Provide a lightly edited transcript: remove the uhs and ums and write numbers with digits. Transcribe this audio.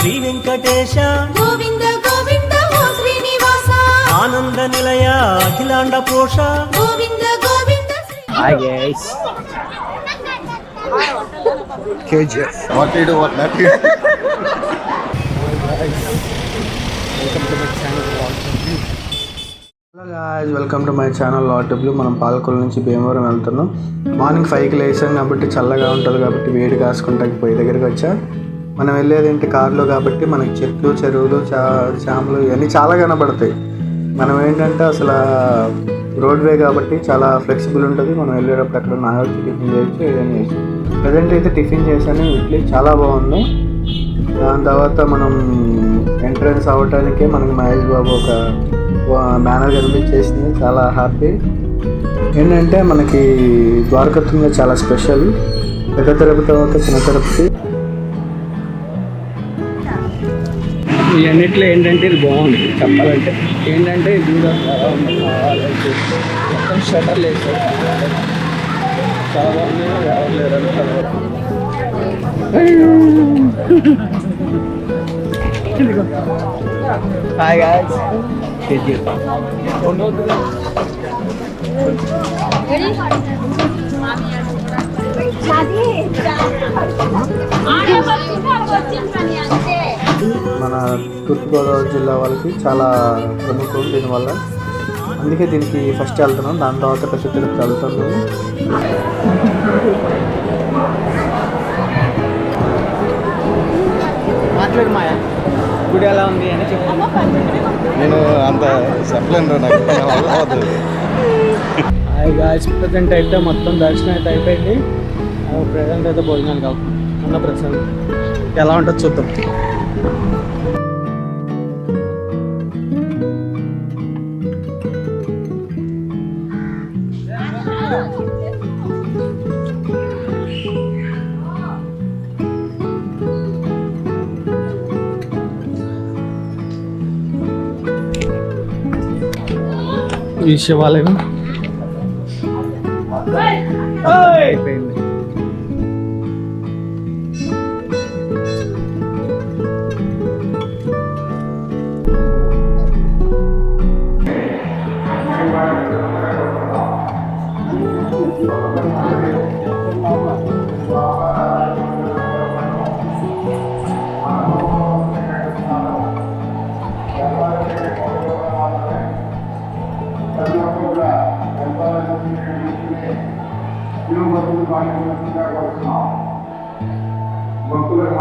శ్రీ వెంకటేశ గోవింద గోవింద ఓ శ్రీనివాస ఆనంద నిలయ అఖిలాండ పోష Govinda Govinda Hi guys. KGF. What do you do? What not do? Hello guys, welcome to my channel lot W. మనం పాలకొల్లు నుంచి భీమవరం వెళ్తున్నాం. మార్నింగ్ 5కి లేసాం కాబట్టి చల్లగా ఉంటుంది కాబట్టి వేడి కాసుకుంటాకి పోయి దగ్గరికి వచ్చా. మనం వెళ్ళేది ఏంటి కార్లో కాబట్టి మనకి చెట్లు, చెరువులు, చేమలు ఇవన్నీ చాలా కనబడతాయి. మనం ఏంటంటే అసలు రోడ్వే కాబట్టి చాలా ఫ్లెక్సిబుల్ ఉంటుంది. మనం వెళ్ళేటప్పుడు అక్కడ నాగొచ్చి టిఫిన్ చేయొచ్చు, ఏదైనా చేయొచ్చు. ప్రజెంట్ అయితే టిఫిన్ చేశాను, ఇడ్లీ చాలా బాగుంది. దాని తర్వాత మనం ఎంట్రన్స్ అవ్వటానికే మనకి మహేష్ బాబు ఒక బ్యానర్ కనిపించేసింది. చాలా హ్యాపీ. ఏంటంటే మనకి ద్వారకత్వంలో చాలా స్పెషల్. పెద్ద తిరుపతి తర్వాత చిన్న తిరుపతి. ఇవన్నిట్లో ఏంటంటే ఇది బాగుంది చెప్పాలంటే. ఏంటంటే ఇది మొత్తం షటర్ లేదు, చాలా బాగుంది. ఎవరు లేరని హాయ్ గాయ్స్. మన తూర్పుగోదావరి జిల్లా వాళ్ళకి చాలా ప్రముఖం దీనివల్ల. అందుకే దీనికి ఫస్ట్ వెళ్తున్నాం, దాని తర్వాత పెద్ద తిరుపతి వెళ్తున్నాము. మాట్లాడు మాయా, గుడి ఎలా ఉంది అని చెప్పు. నేను అంత చెప్పలేను నాకు. హాయ్ గాయ్స్, ప్రజెంట్ అయితే మొత్తం దర్శనం అయితే అయిపోయింది. ప్రజెంట్ అయితే భోజనానికి వెళ్తాం. అన్న ప్రజెంట్ ఎలా ఉంటుందో చూద్దాం. ఈ శివాలయం అయిపోయింది. భక్తులకు